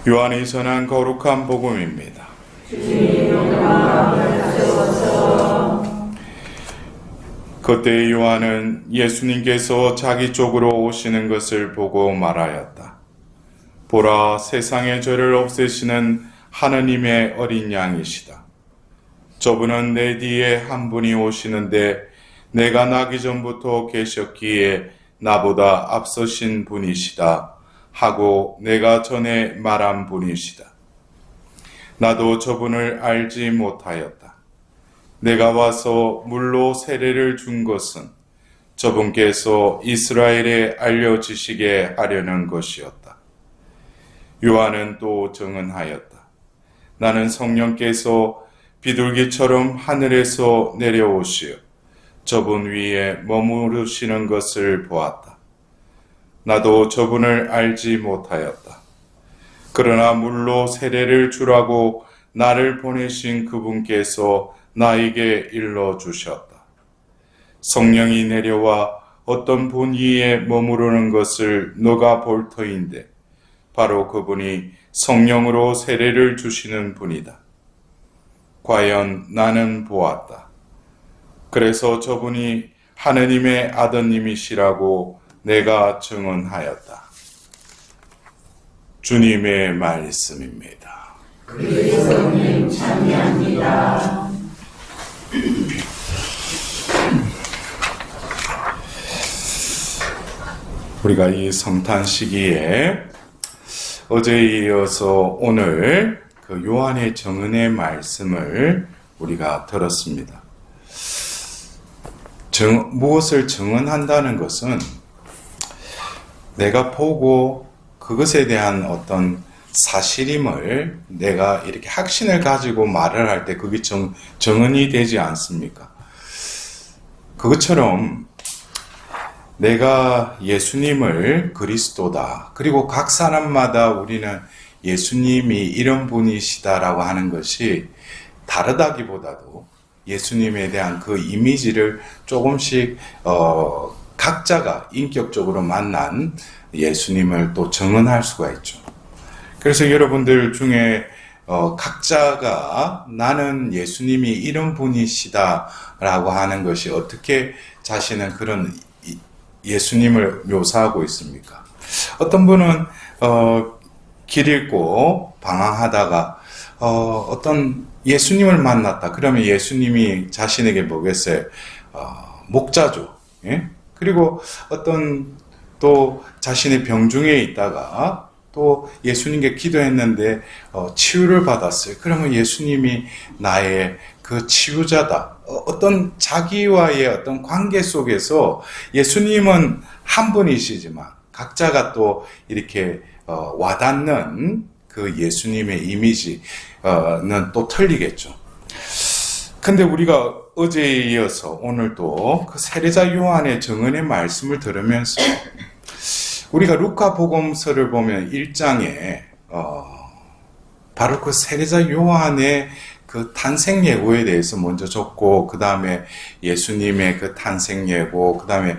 요한이 전한 거룩한 복음입니다. 그때 요한은 예수님께서 자기 쪽으로 오시는 것을 보고 말하였다. 보라, 세상의 죄를 없애시는 하느님의 어린 양이시다. 저분은 내 뒤에 한 분이 오시는데 내가 나기 전부터 계셨기에 나보다 앞서신 분이시다 하고 내가 전에 말한 분이시다. 나도 저분을 알지 못하였다. 내가 와서 물로 세례를 준 것은 저분께서 이스라엘에 알려지시게 하려는 것이었다. 요한은 또 증언하였다. 나는 성령께서 비둘기처럼 하늘에서 내려오시어 저분 위에 머무르시는 것을 보았다. 나도 저분을 알지 못하였다. 그러나 물로 세례를 주라고 나를 보내신 그분께서 나에게 일러주셨다. 성령이 내려와 어떤 분 위에 머무르는 것을 너가 볼 터인데 바로 그분이 성령으로 세례를 주시는 분이다. 과연 나는 보았다. 그래서 저분이 하느님의 아드님이시라고 내가 증언하였다. 주님의 말씀입니다. 그리스도님 찬미합니다. 우리가 이 성탄 시기에 어제에 이어서 오늘 그 요한의 증언의 말씀을 우리가 들었습니다. 무엇을 증언한다는 것은 내가 보고 그것에 대한 어떤 사실임을 내가 이렇게 확신을 가지고 말을 할 때 그게 증언이 되지 않습니까? 그것처럼 내가 예수님을 그리스도다. 그리고 각 사람마다 우리는 예수님이 이런 분이시다라고 하는 것이 다르다기보다도 예수님에 대한 그 이미지를 조금씩 각자가 인격적으로 만난 예수님을 또 증언할 수가 있죠. 그래서 여러분들 중에 각자가 나는 예수님이 이런 분이시다라고 하는 것이 어떻게 자신은 그런 예수님을 묘사하고 있습니까? 어떤 분은 길 잃고 방황하다가 어떤 예수님을 만났다. 그러면 예수님이 자신에게 뭐겠어요? 목자죠. 예? 그리고 어떤 또 자신의 병중에 있다가 또 예수님께 기도했는데 치유를 받았어요. 그러면 예수님이 나의 그 치유자다. 어떤 자기와의 어떤 관계 속에서 예수님은 한 분이시지만 각자가 또 이렇게 와닿는 그 예수님의 이미지는 또 틀리겠죠. 근데 우리가 어제에 이어서 오늘도 그 세례자 요한의 증언의 말씀을 들으면서 우리가 루카 복음서를 보면 1장에 바로 그 세례자 요한의 그 탄생 예고에 대해서 먼저 적고 그 다음에 예수님의 그 탄생 예고, 그 다음에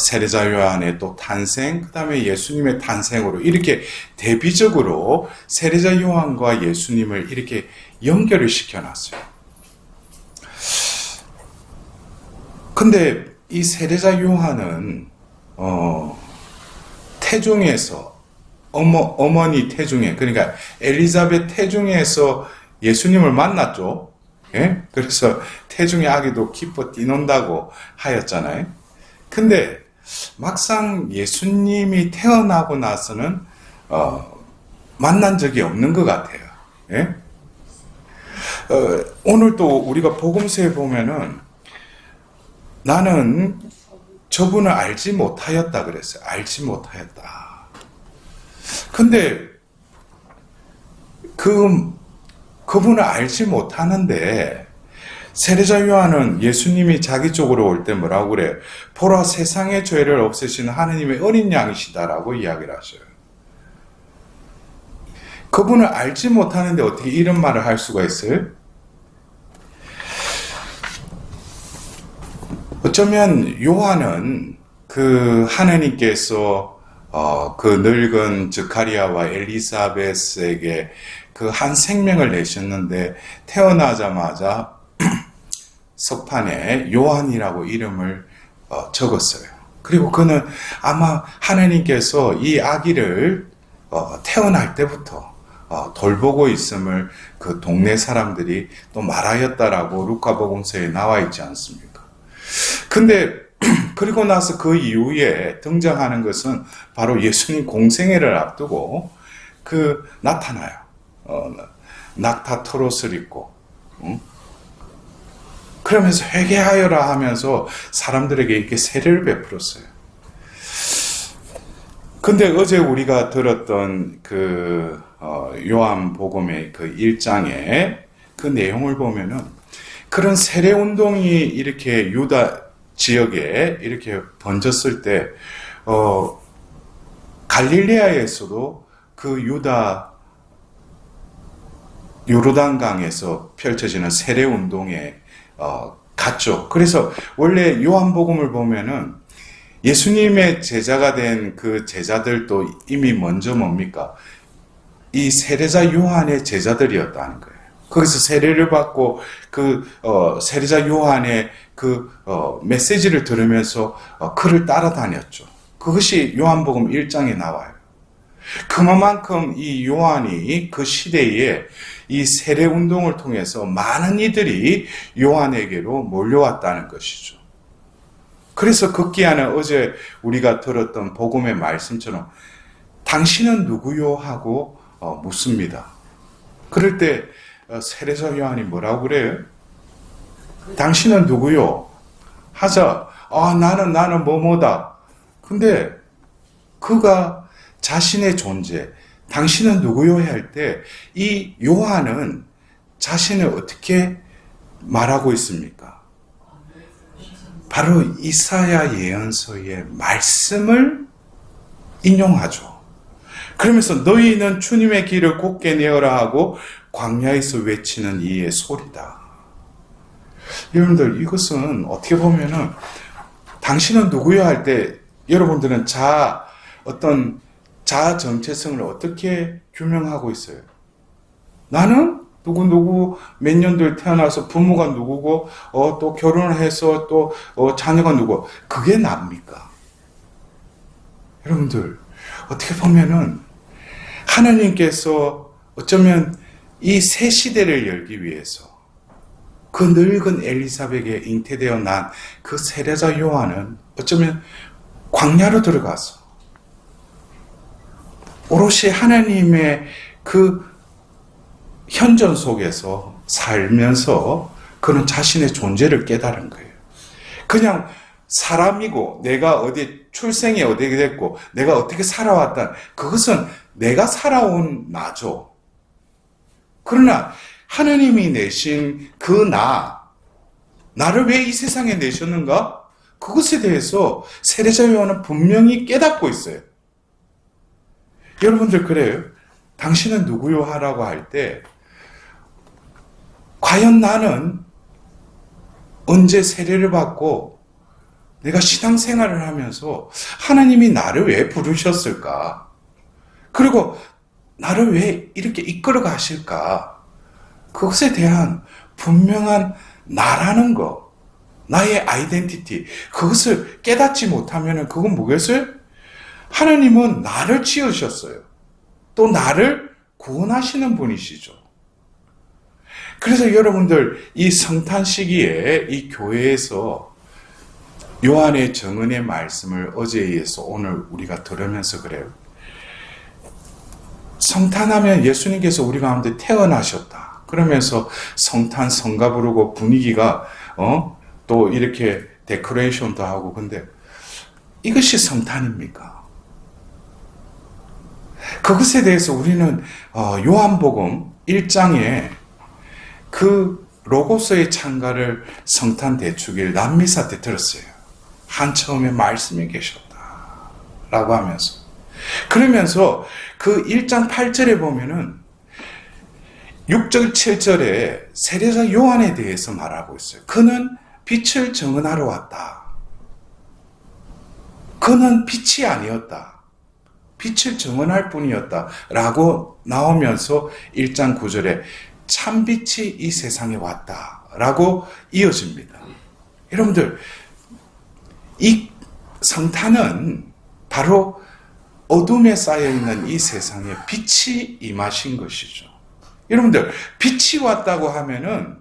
세례자 요한의 또 탄생, 그 다음에 예수님의 탄생으로 이렇게 대비적으로 세례자 요한과 예수님을 이렇게 연결을 시켜놨어요. 근데 이 세례자 요한은 태중에서 어머니 태중에, 그러니까 엘리자벳 태중에서 예수님을 만났죠. 예? 그래서 태중의 아기도 기뻐 뛰논다고 하였잖아요. 근데 막상 예수님이 태어나고 나서는 만난 적이 없는 것 같아요. 예? 오늘 또 우리가 복음서에 보면은 나는 저분을 알지 못하였다 그랬어요. 알지 못하였다. 근데 그분을 알지 못하는데 세례자 요한은 예수님이 자기 쪽으로 올 때 뭐라고 그래요? 보라, 세상의 죄를 없애시는 하느님의 어린 양이시다라고 이야기를 하셔요. 그분을 알지 못하는데 어떻게 이런 말을 할 수가 있어요? 어쩌면 요한은 그 하느님께서 그 늙은 zachariah와 엘리사벳에게 그 한 생명을 내셨는데 태어나자마자 석판에 요한이라고 이름을 적었어요. 그리고 그는 아마 하나님께서 이 아기를 태어날 때부터 돌보고 있음을 그 동네 사람들이 또 말하였다라고 루카복음서에 나와 있지 않습니까? 근데 그리고 나서 그 이후에 등장하는 것은 바로 예수님 공생애를 앞두고 나타나요. 낙타 털옷을 입고 그러면서 회개하여라 하면서 사람들에게 이렇게 세례를 베풀었어요. 근데 어제 우리가 들었던 요한복음의 그 1장에 그 내용을 보면은 그런 세례 운동이 이렇게 유다 지역에 이렇게 번졌을 때 갈릴레아에서도 그 유다 요르단강에서 펼쳐지는 세례 운동에 갔죠. 그래서 원래 요한복음을 보면은 예수님의 제자가 된 그 제자들도 이미 먼저 뭡니까? 이 세례자 요한의 제자들이었다는 거예요. 거기서 세례를 받고 세례자 요한의 메시지를 들으면서 그를 따라다녔죠. 그것이 요한복음 1장에 나와요. 그만큼 이 요한이 그 시대에 이 세례 운동을 통해서 많은 이들이 요한에게로 몰려왔다는 것이죠. 그래서 극기야는 어제 우리가 들었던 복음의 말씀처럼 당신은 누구요? 하고 묻습니다. 그럴 때 세례자 요한이 뭐라고 그래요? 당신은 누구요? 하자. 나는 뭐뭐다. 근데 그가 자신의 존재, 당신은 누구요? 할 때 이 요한은 자신을 어떻게 말하고 있습니까? 바로 이사야 예언서의 말씀을 인용하죠. 그러면서 너희는 주님의 길을 곧게 내어라 하고 광야에서 외치는 이의 소리다. 여러분들 이것은 어떻게 보면은 당신은 누구요? 할 때 여러분들은 어떤 자아 정체성을 어떻게 규명하고 있어요? 나는 누구 몇 년도에 태어나서 부모가 누구고 또 결혼을 해서 또 자녀가 누구, 그게 납니까? 여러분들 어떻게 보면은 하나님께서 어쩌면 이 새 시대를 열기 위해서 그 늙은 엘리사벳에게 잉태되어 난 그 세례자 요한은 어쩌면 광야로 들어가서 오롯이 하나님의 그 현존 속에서 살면서 그는 자신의 존재를 깨달은 거예요. 그냥 사람이고 내가 어디 출생이 어디에 됐고 내가 어떻게 살아왔다, 그것은 내가 살아온 나죠. 그러나 하나님이 내신 그 나를 왜 이 세상에 내셨는가? 그것에 대해서 세례자 요한은 분명히 깨닫고 있어요. 여러분들 그래요. 당신은 누구요? 하라고 할 때 과연 나는 언제 세례를 받고 내가 신앙생활을 하면서 하나님이 나를 왜 부르셨을까? 그리고 나를 왜 이렇게 이끌어 가실까? 그것에 대한 분명한 나라는 거, 나의 아이덴티티, 그것을 깨닫지 못하면 그건 뭐겠어요? 하나님은 나를 지으셨어요. 또 나를 구원하시는 분이시죠. 그래서 여러분들 이 성탄 시기에 이 교회에서 요한의 정은의 말씀을 어제에 이어서 오늘 우리가 들으면서 그래요. 성탄하면 예수님께서 우리 가운데 태어나셨다. 그러면서 성탄 성가 부르고 분위기가 또 이렇게 데코레이션도 하고, 근데 이것이 성탄입니까? 그것에 대해서 우리는 요한복음 1장에 그 로고스의 창가를 성탄 대축일 남미사 때 들었어요. 한 처음에 말씀이 계셨다 라고 하면서, 그러면서 그 1장 8절에 보면은 6절 7절에 세례자 요한에 대해서 말하고 있어요. 그는 빛을 정언하러 왔다. 그는 빛이 아니었다. 빛을 증언할 뿐이었다라고 나오면서 1장 9절에 참빛이 이 세상에 왔다라고 이어집니다. 여러분들, 이 성탄은 바로 어둠에 쌓여있는 이 세상에 빛이 임하신 것이죠. 여러분들, 빛이 왔다고 하면은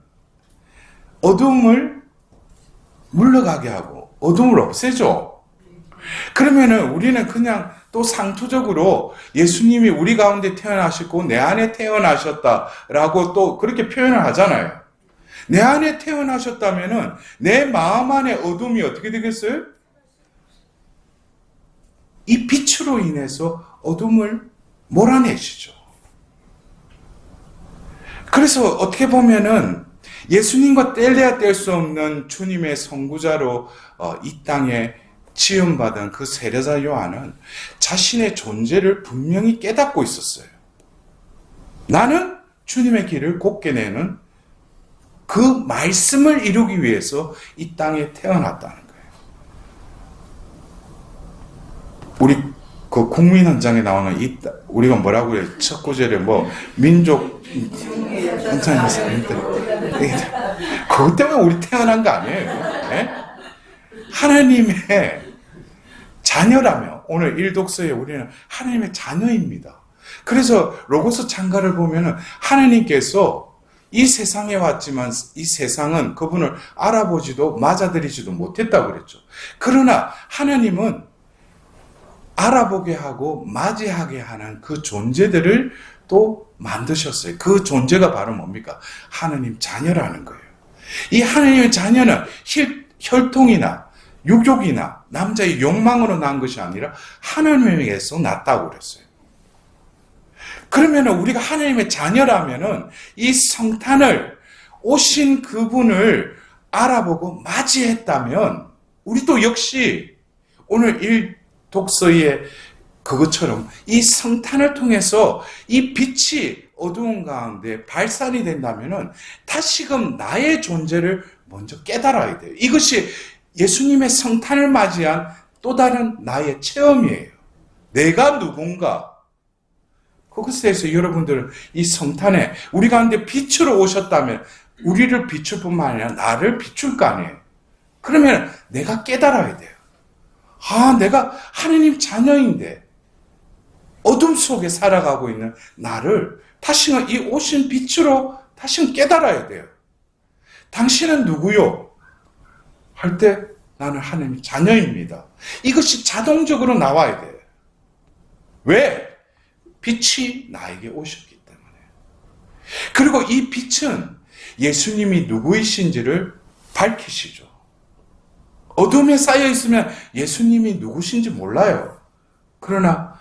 어둠을 물러가게 하고 어둠을 없애죠. 그러면은 우리는 그냥 또 상투적으로 예수님이 우리 가운데 태어나셨고 내 안에 태어나셨다라고 또 그렇게 표현을 하잖아요. 내 안에 태어나셨다면은 내 마음 안에 어둠이 어떻게 되겠어요? 이 빛으로 인해서 어둠을 몰아내시죠. 그래서 어떻게 보면은 예수님과 뗄래야 뗄 수 없는 주님의 선구자로 이 땅에 지음받은 그 세례자 요한은 자신의 존재를 분명히 깨닫고 있었어요. 나는 주님의 길을 곱게 내는 그 말씀을 이루기 위해서 이 땅에 태어났다는 거예요. 우리 그 국민 헌장에 나오는 우리가 뭐라고 해요? 첫 구절에 민족 헌장에서 그것 때문에 우리 태어난 거 아니에요. 네? 하나님의 자녀라며 오늘 일독서에 우리는 하나님의 자녀입니다. 그래서 로고스 창가를 보면은 하나님께서 이 세상에 왔지만 이 세상은 그분을 알아보지도 맞아들이지도 못했다고 그랬죠. 그러나 하나님은 알아보게 하고 맞이하게 하는 그 존재들을 또 만드셨어요. 그 존재가 바로 뭡니까? 하나님 자녀라는 거예요. 이 하나님의 자녀는 혈통이나 유족이나 남자의 욕망으로 난 것이 아니라 하나님에게서 났다고 그랬어요. 그러면 우리가 하나님의 자녀라면은 이 성탄을 오신 그분을 알아보고 맞이했다면 우리도 역시 오늘 독서의 그것처럼 이 성탄을 통해서 이 빛이 어두운 가운데 발산이 된다면은 다시금 나의 존재를 먼저 깨달아야 돼요. 이것이 예수님의 성탄을 맞이한 또 다른 나의 체험이에요. 내가 누군가. 그것에 대해서 여러분들은 이 성탄에 우리 가운데 빛으로 오셨다면 우리를 비출 뿐만 아니라 나를 비출 거 아니에요. 그러면 내가 깨달아야 돼요. 내가 하나님 자녀인데 어둠 속에 살아가고 있는 나를 다시금 이 오신 빛으로 다시금 깨달아야 돼요. 당신은 누구요? 할 때 나는 하나님 자녀입니다. 이것이 자동적으로 나와야 돼요. 왜? 빛이 나에게 오셨기 때문에. 그리고 이 빛은 예수님이 누구이신지를 밝히시죠. 어둠에 쌓여 있으면 예수님이 누구신지 몰라요. 그러나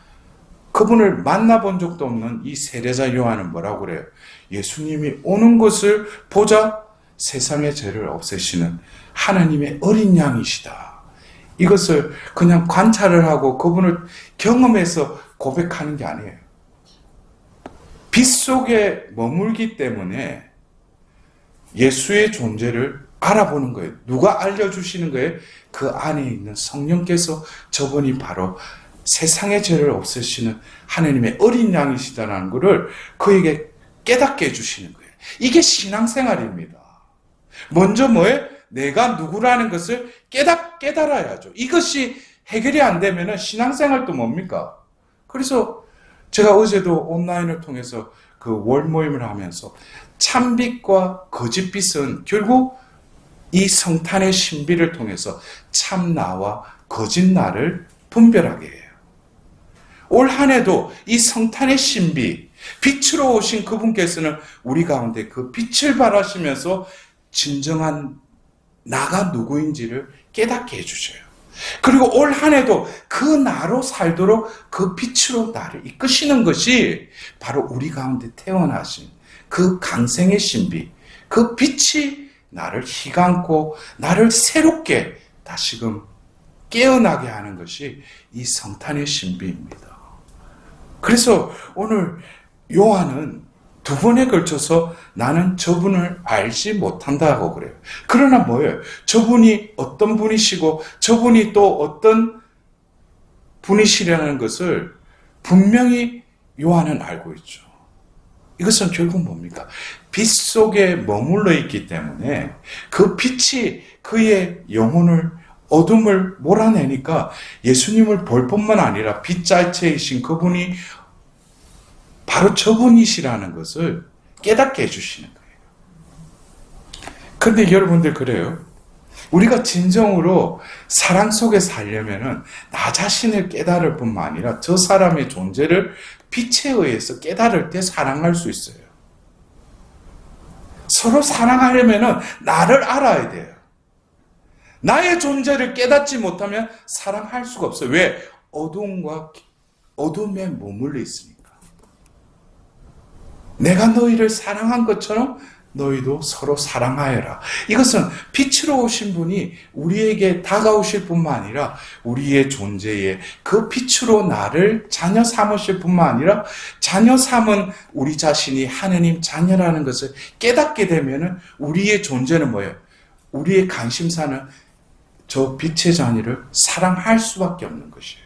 그분을 만나본 적도 없는 이 세례자 요한은 뭐라고 그래요? 예수님이 오는 것을 보자 세상의 죄를 없애시는 하나님의 어린 양이시다. 이것을 그냥 관찰을 하고 그분을 경험해서 고백하는 게 아니에요. 빛 속에 머물기 때문에 예수의 존재를 알아보는 거예요. 누가 알려주시는 거예요? 그 안에 있는 성령께서 저분이 바로 세상의 죄를 없애시는 하나님의 어린 양이시다는 것을 그에게 깨닫게 해주시는 거예요. 이게 신앙생활입니다. 먼저 뭐예요? 내가 누구라는 것을 깨달아야죠. 이것이 해결이 안 되면 신앙생활도 뭡니까? 그래서 제가 어제도 온라인을 통해서 그 월 모임을 하면서 참빛과 거짓빛은 결국 이 성탄의 신비를 통해서 참나와 거짓나를 분별하게 해요. 올 한 해도 이 성탄의 신비, 빛으로 오신 그분께서는 우리 가운데 그 빛을 발하시면서 진정한 나가 누구인지를 깨닫게 해주셔요. 그리고 올 한 해도 그 나로 살도록 그 빛으로 나를 이끄시는 것이 바로 우리 가운데 태어나신 그 강생의 신비, 그 빛이 나를 희감고 나를 새롭게 다시금 깨어나게 하는 것이 이 성탄의 신비입니다. 그래서 오늘 요한은 두 번에 걸쳐서 나는 저분을 알지 못한다고 그래요. 그러나 뭐예요? 저분이 어떤 분이시고 저분이 또 어떤 분이시라는 것을 분명히 요한은 알고 있죠. 이것은 결국 뭡니까? 빛 속에 머물러 있기 때문에 그 빛이 그의 영혼을 어둠을 몰아내니까 예수님을 볼 뿐만 아니라 빛 자체이신 그분이 바로 저분이시라는 것을 깨닫게 해주시는 거예요. 그런데 여러분들 그래요? 우리가 진정으로 사랑 속에 살려면은 나 자신을 깨달을 뿐만 아니라 저 사람의 존재를 빛에 의해서 깨달을 때 사랑할 수 있어요. 서로 사랑하려면은 나를 알아야 돼요. 나의 존재를 깨닫지 못하면 사랑할 수가 없어요. 왜? 어둠에 머물러 있으니까. 내가 너희를 사랑한 것처럼 너희도 서로 사랑하여라. 이것은 빛으로 오신 분이 우리에게 다가오실 뿐만 아니라 우리의 존재에 그 빛으로 나를 자녀 삼으실 뿐만 아니라 자녀 삼은 우리 자신이 하느님 자녀라는 것을 깨닫게 되면 우리의 존재는 뭐예요? 우리의 관심사는 저 빛의 자녀를 사랑할 수밖에 없는 것이에요.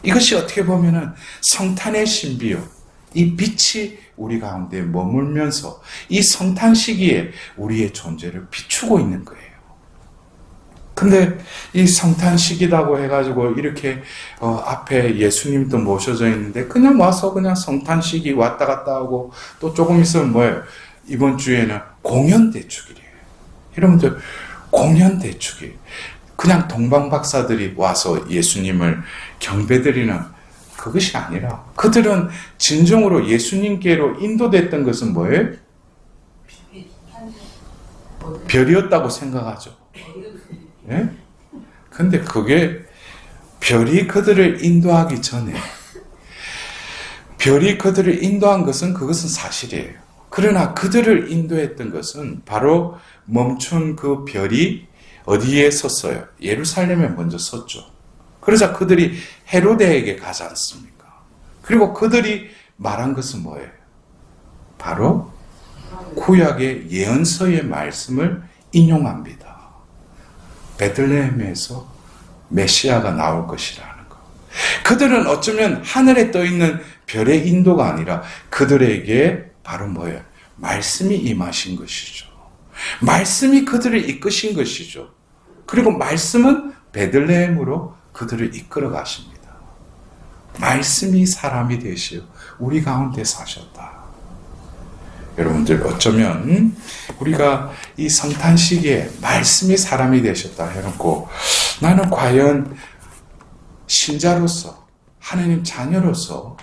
이것이 어떻게 보면 성탄의 신비요. 이 빛이 우리 가운데 머물면서 이 성탄 시기에 우리의 존재를 비추고 있는 거예요. 근데 이 성탄 시기라고 해가지고 이렇게 앞에 예수님도 모셔져 있는데 그냥 와서 그냥 성탄 시기 왔다 갔다 하고 또 조금 있으면 뭐예요? 이번 주에는 공연 대축일이에요. 여러분들 공연 대축일. 그냥 동방 박사들이 와서 예수님을 경배드리는 그것이 아니라 그들은 진정으로 예수님께로 인도됐던 것은 뭐예요? 별이었다고 생각하죠. 예? 근데 그게 별이 그들을 인도하기 전에 별이 그들을 인도한 것은 그것은 사실이에요. 그러나 그들을 인도했던 것은 바로 멈춘 그 별이 어디에 섰어요? 예루살렘에 먼저 섰죠. 그러자 그들이 헤로데에게 가지 않습니까? 그리고 그들이 말한 것은 뭐예요? 바로 구약의 예언서의 말씀을 인용합니다. 베들레헴에서 메시아가 나올 것이라는 것. 그들은 어쩌면 하늘에 떠 있는 별의 인도가 아니라 그들에게 바로 뭐예요? 말씀이 임하신 것이죠. 말씀이 그들을 이끄신 것이죠. 그리고 말씀은 베들레헴으로 그들을 이끌어 가십니다. 말씀이 사람이 되시어 우리 가운데 사셨다. 여러분들 어쩌면 우리가 이 성탄 시기에 말씀이 사람이 되셨다 해놓고 나는 과연 신자로서 하나님 자녀로서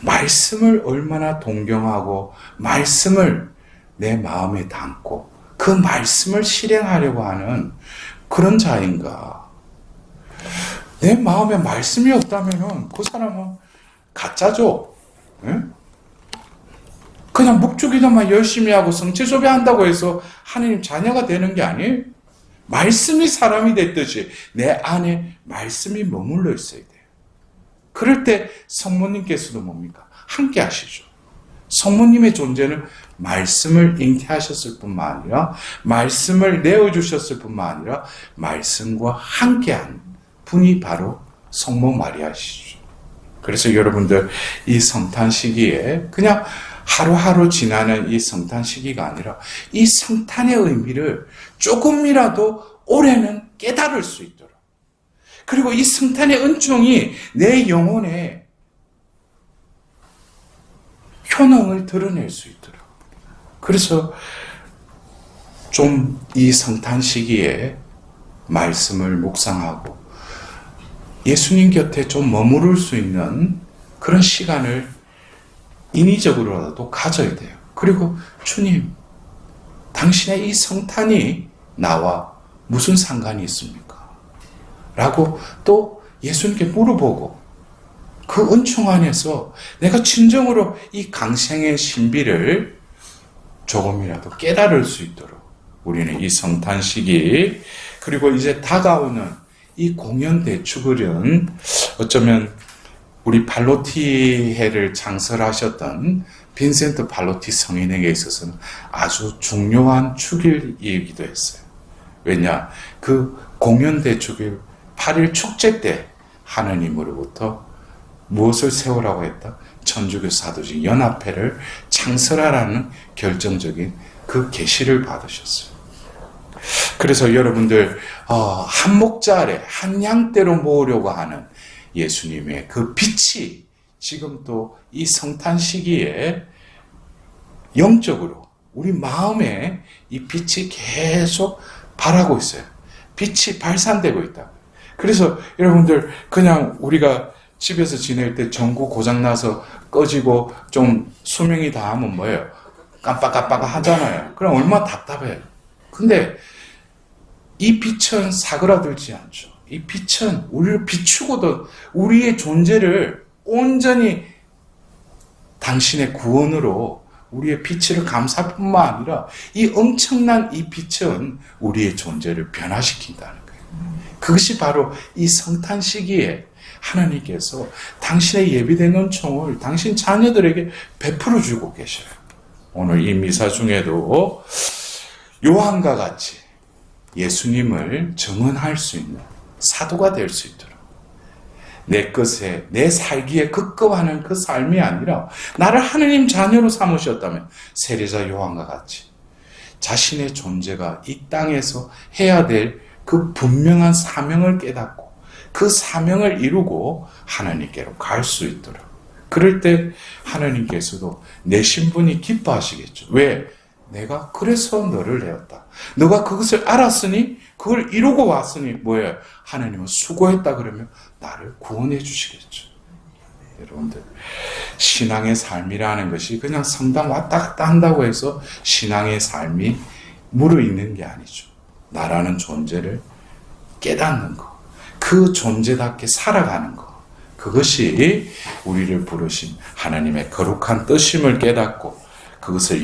말씀을 얼마나 동경하고 말씀을 내 마음에 담고 그 말씀을 실행하려고 하는 그런 자인가? 내 마음에 말씀이 없다면 그 사람은 가짜죠. 예? 그냥 묵주기도만 열심히 하고 성취소배 한다고 해서 하나님 자녀가 되는 게 아니에요. 말씀이 사람이 됐듯이 내 안에 말씀이 머물러 있어야 돼요. 그럴 때 성모님께서도 뭡니까? 함께 하시죠. 성모님의 존재는 말씀을 잉태하셨을 뿐만 아니라 말씀을 내어주셨을 뿐만 아니라 말씀과 함께한 분이 바로 성모 마리아시죠. 그래서 여러분들 이 성탄 시기에 그냥 하루하루 지나는 이 성탄 시기가 아니라 이 성탄의 의미를 조금이라도 올해는 깨달을 수 있도록 그리고 이 성탄의 은총이 내 영혼에 효능을 드러낼 수 있도록 그래서 좀 이 성탄 시기에 말씀을 묵상하고 예수님 곁에 좀 머무를 수 있는 그런 시간을 인위적으로라도 가져야 돼요. 그리고 주님, 당신의 이 성탄이 나와 무슨 상관이 있습니까? 라고 또 예수님께 물어보고 그 은총 안에서 내가 진정으로 이 강생의 신비를 조금이라도 깨달을 수 있도록 우리는 이 성탄 시기 그리고 이제 다가오는 이 공연 대축을은 어쩌면 우리 발로티 해를 창설하셨던 빈센트 발로티 성인에게 있어서는 아주 중요한 축일이기도 했어요. 왜냐? 그 공연 대축일 8일 축제 때 하느님으로부터 무엇을 세우라고 했다? 천주교 사도직 연합회를 창설하라는 결정적인 그 계시를 받으셨어요. 그래서 여러분들 한 목자 아래 한 양떼로 모으려고 하는 예수님의 그 빛이 지금 또 이 성탄 시기에 영적으로 우리 마음에 이 빛이 계속 발하고 있어요. 빛이 발산되고 있다. 그래서 여러분들 그냥 우리가 집에서 지낼 때 전구 고장나서 꺼지고 좀 수명이 다하면 뭐예요? 깜빡깜빡 하잖아요. 그럼 얼마나 답답해요. 근데 이 빛은 사그라들지 않죠. 이 빛은 우리를 비추고도 우리의 존재를 온전히 당신의 구원으로 우리의 빛을 감사할 뿐만 아니라 이 엄청난 이 빛은 우리의 존재를 변화시킨다는 거예요. 그것이 바로 이 성탄 시기에 하나님께서 당신의 예비된 은총을 당신 자녀들에게 베풀어 주고 계셔요. 오늘 이 미사 중에도 요한과 같이 예수님을 증언할 수 있는 사도가 될 수 있도록 내 것에 내 살기에 급급하는 그 삶이 아니라 나를 하느님 자녀로 삼으셨다면 세례자 요한과 같이 자신의 존재가 이 땅에서 해야 될 그 분명한 사명을 깨닫고 그 사명을 이루고 하나님께로 갈 수 있도록 그럴 때 하나님께서도 내 신분이 기뻐하시겠죠. 왜? 내가 그래서 너를 내었다. 너가 그것을 알았으니 그걸 이루고 왔으니 뭐예요? 하나님은 수고했다 그러면 나를 구원해 주시겠죠. 여러분들 신앙의 삶이라는 것이 그냥 성당 왔다 갔다 한다고 해서 신앙의 삶이 무르익는 게 아니죠. 나라는 존재를 깨닫는 것, 그 존재답게 살아가는 것, 그것이 우리를 부르신 하나님의 거룩한 뜻임을 깨닫고 그것을